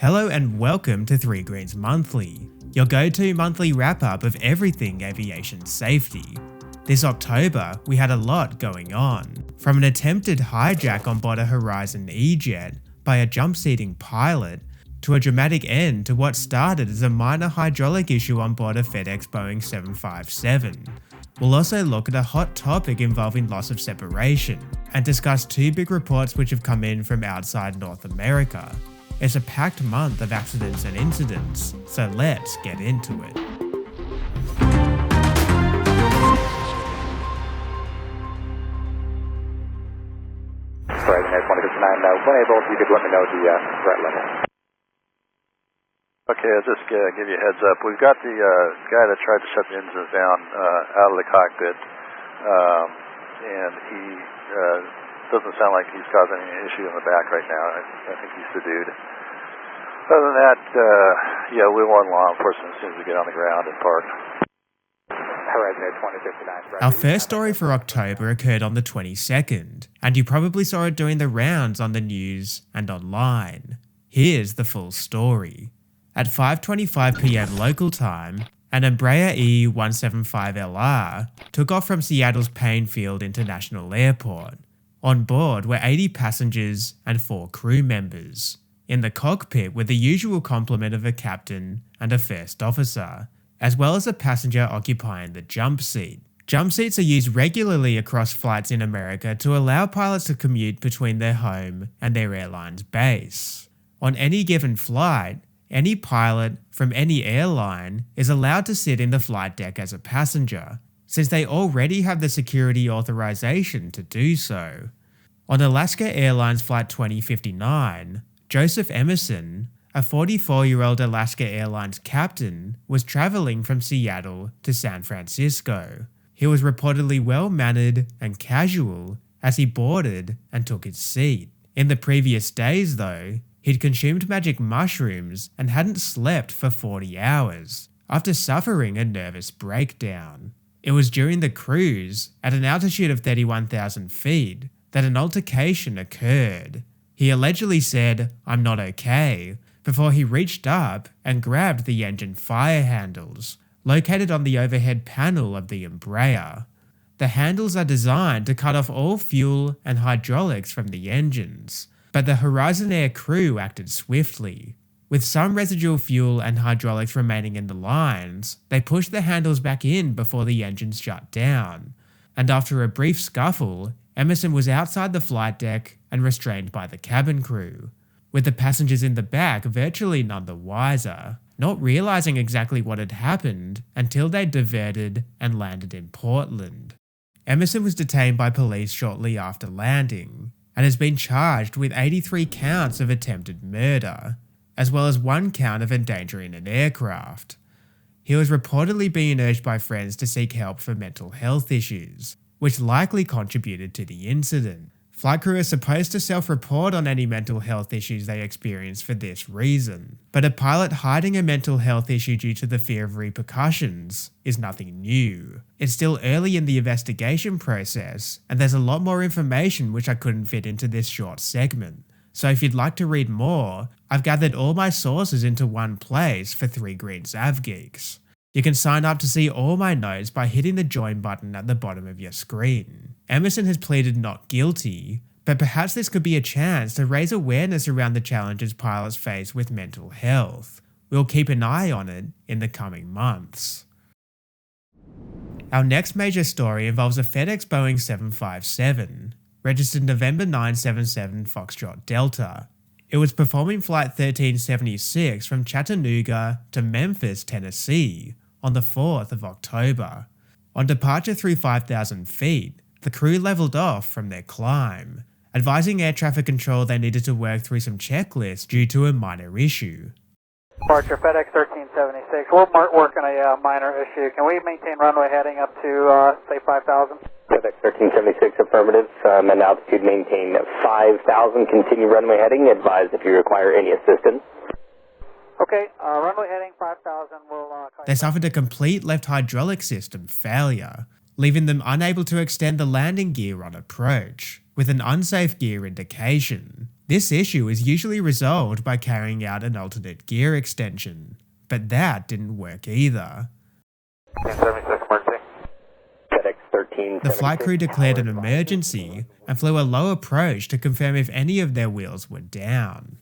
Hello and welcome to 3 Greens Monthly, your go-to monthly wrap-up of everything aviation safety. This October, we had a lot going on, from an attempted hijack on board a Horizon E-jet by a jump-seating pilot, to a dramatic end to what started as a minor hydraulic issue on board a Fedex Boeing 757. We'll also look at a hot topic involving loss of separation, and discuss 2 big reports which have come in from outside North America. It's a packed month of accidents and incidents, so let's get into it. Sorry, 2059, when able, if you could let me know the threat level. Okay, I'll just give you a heads up. We've got the guy that tried to shut the engines down out of the cockpit, and he doesn't sound like he's causing any issue in the back right now. I think he's subdued. Other than that, yeah, we want law enforcement as soon as we get on the ground and park. Horizon 2059. Our first story for October occurred on the 22nd, and you probably saw it doing the rounds on the news and online. Here's the full story. At 5:25 PM local time, an Embraer E175LR took off from Seattle's Painfield International Airport. On board were 80 passengers and 4 crew members. In the cockpit were the usual complement of a captain and a first officer, as well as a passenger occupying the jump seat. Jump seats are used regularly across flights in America to allow pilots to commute between their home and their airline's base. On any given flight, any pilot from any airline is allowed to sit in the flight deck as a passenger, since they already have the security authorization to do so. On Alaska Airlines Flight 2059, Joseph Emerson, a 44-year-old Alaska Airlines captain, was traveling from Seattle to San Francisco. He was reportedly well-mannered and casual as he boarded and took his seat. In the previous days, though, he'd consumed magic mushrooms and hadn't slept for 40 hours, after suffering a nervous breakdown. It was during the cruise, at an altitude of 31,000 feet, that an altercation occurred. He allegedly said, "I'm not okay," before he reached up and grabbed the engine fire handles, located on the overhead panel of the Embraer. The handles are designed to cut off all fuel and hydraulics from the engines, but the Horizon Air crew acted swiftly. With some residual fuel and hydraulics remaining in the lines, they pushed the handles back in before the engines shut down, and after a brief scuffle, Emerson was outside the flight deck and restrained by the cabin crew, with the passengers in the back virtually none the wiser, not realizing exactly what had happened until they diverted and landed in Portland. Emerson was detained by police shortly after landing, and has been charged with 83 counts of attempted murder, as well as 1 count of endangering an aircraft. He was reportedly being urged by friends to seek help for mental health issues, which likely contributed to the incident. Flight crew are supposed to self-report on any mental health issues they experience for this reason, but a pilot hiding a mental health issue due to the fear of repercussions is nothing new. It's still early in the investigation process, and there's a lot more information which I couldn't fit into this short segment. So if you'd like to read more, I've gathered all my sources into one place for 3 Greens Avgeeks. You can sign up to see all my notes by hitting the join button at the bottom of your screen. Emerson has pleaded not guilty, but perhaps this could be a chance to raise awareness around the challenges pilots face with mental health. We'll keep an eye on it in the coming months. Our next major story involves a Fedex Boeing 757, registered November 977 Foxtrot Delta. It was performing Flight 1376 from Chattanooga to Memphis, Tennessee, on the 4th of October. On departure through 5,000 feet, the crew leveled off from their climb, advising air traffic control they needed to work through some checklists due to a minor issue. Departure FedEx 1376. We're working a minor issue. Can we maintain runway heading up to, say, 5,000? FedEx 1376, affirmative. And altitude maintain 5,000. Continue runway heading. Advise if you require any assistance. Okay, runway heading 5,000. They suffered a complete left hydraulic system failure, leaving them unable to extend the landing gear on approach, with an unsafe gear indication. This issue is usually resolved by carrying out an alternate gear extension, but that didn't work either. 76 emergency. FedEx 1376. The flight crew declared an emergency and flew a low approach to confirm if any of their wheels were down.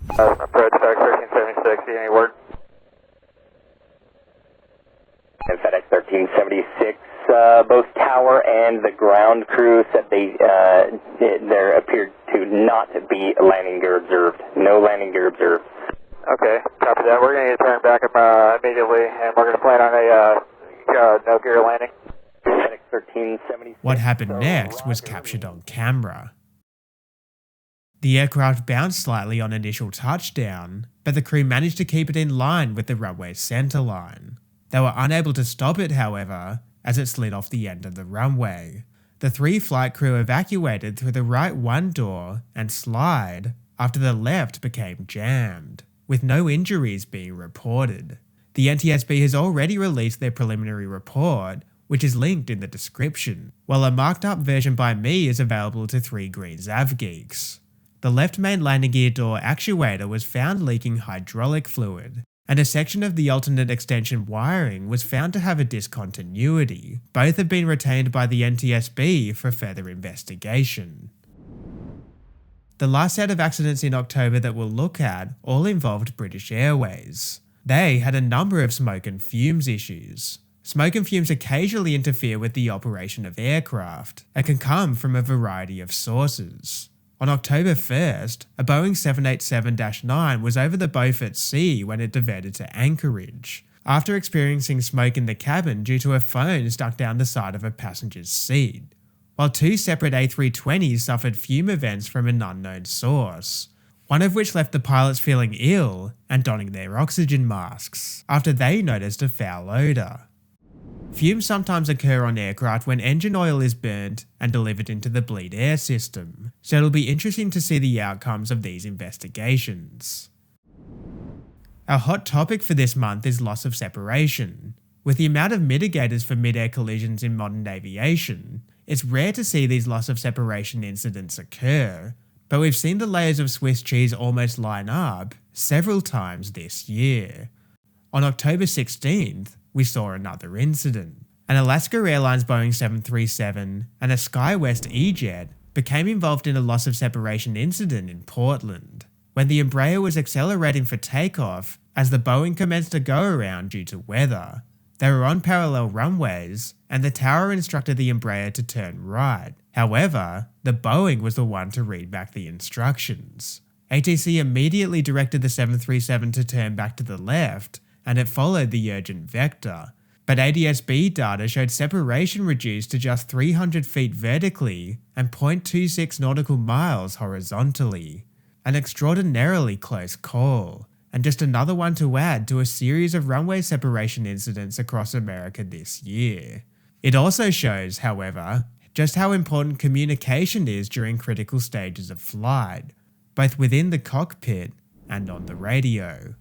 Approach FedEx 1376, any word? And FedEx 1376, both tower and the ground crew said there appeared to not be landing gear observed. No landing gear observed. Okay, copy that. We're going to turn back up immediately, and we're going to plan on a no gear landing. FedEx 1376. What happened next was captured on camera. The aircraft bounced slightly on initial touchdown, but the crew managed to keep it in line with the runway's centerline. They were unable to stop it, however, as it slid off the end of the runway. The 3 flight crew evacuated through the right one door and slide after the left became jammed, with no injuries being reported. The NTSB has already released their preliminary report, which is linked in the description, while a marked up version by me is available to 3 Greens Avgeeks. The left main landing gear door actuator was found leaking hydraulic fluid, and a section of the alternate extension wiring was found to have a discontinuity. Both have been retained by the NTSB for further investigation. The last set of accidents in October that we'll look at all involved British Airways. They had a number of smoke and fumes issues. Smoke and fumes occasionally interfere with the operation of aircraft and can come from a variety of sources. On October 1st, a Boeing 787-9 was over the Beaufort Sea when it diverted to Anchorage, after experiencing smoke in the cabin due to a phone stuck down the side of a passenger's seat, while 2 separate A320s suffered fume events from an unknown source, one of which left the pilots feeling ill and donning their oxygen masks, after they noticed a foul odour. Fumes sometimes occur on aircraft when engine oil is burnt and delivered into the bleed air system, so it'll be interesting to see the outcomes of these investigations. Our hot topic for this month is loss of separation. With the amount of mitigators for mid-air collisions in modern aviation, it's rare to see these loss of separation incidents occur, but we've seen the layers of Swiss cheese almost line up several times this year. On October 16th, we saw another incident. An Alaska Airlines Boeing 737 and a SkyWest E-Jet became involved in a loss of separation incident in Portland, when the Embraer was accelerating for takeoff as the Boeing commenced a go-around due to weather. They were on parallel runways, and the tower instructed the Embraer to turn right. However, the Boeing was the one to read back the instructions. ATC immediately directed the 737 to turn back to the left, and it followed the urgent vector, but ADS-B data showed separation reduced to just 300 feet vertically and 0.26 nautical miles horizontally. An extraordinarily close call, and just another one to add to a series of runway separation incidents across America this year. It also shows, however, just how important communication is during critical stages of flight, both within the cockpit and on the radio.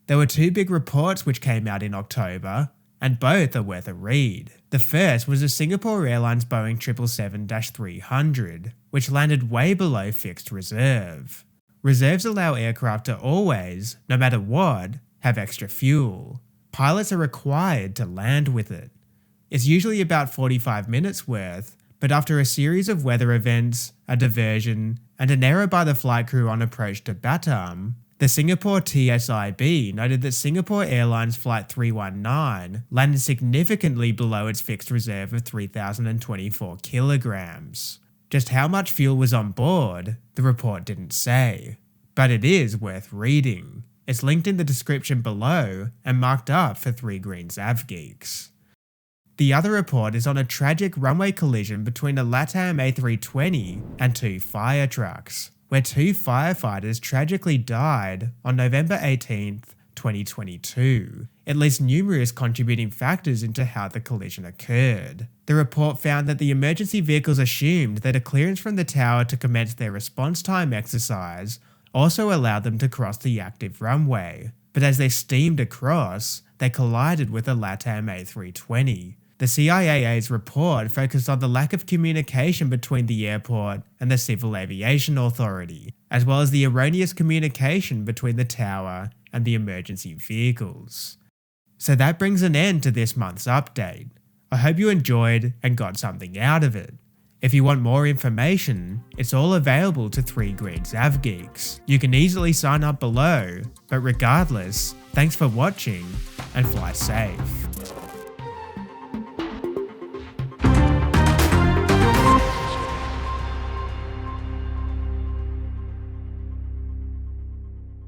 There were 2 big reports which came out in October, and both are worth a read. The first was the Singapore Airlines Boeing 777-300, which landed way below fixed reserve. Reserves allow aircraft to always, no matter what, have extra fuel. Pilots are required to land with it. It's usually about 45 minutes worth, but after a series of weather events, a diversion, and an error by the flight crew on approach to Batam, the Singapore TSIB noted that Singapore Airlines Flight 319 landed significantly below its fixed reserve of 3,024 kilograms. Just how much fuel was on board, the report didn't say, but it is worth reading. It's linked in the description below and marked up for 3 Greens Avgeeks. The other report is on a tragic runway collision between a LATAM A320 and 2 fire trucks, where 2 firefighters tragically died on November 18th, 2022. It lists numerous contributing factors into how the collision occurred. The report found that the emergency vehicles assumed that a clearance from the tower to commence their response time exercise also allowed them to cross the active runway, but as they steamed across, they collided with a LATAM A320. The The CIAA's report focused on the lack of communication between the airport and the Civil Aviation Authority, as well as the erroneous communication between the tower and the emergency vehicles. So that brings an end to this month's update. I hope you enjoyed and got something out of it. If you want more information, it's all available to 3 Greens Avgeeks. You can easily sign up below, but regardless, thanks for watching and fly safe.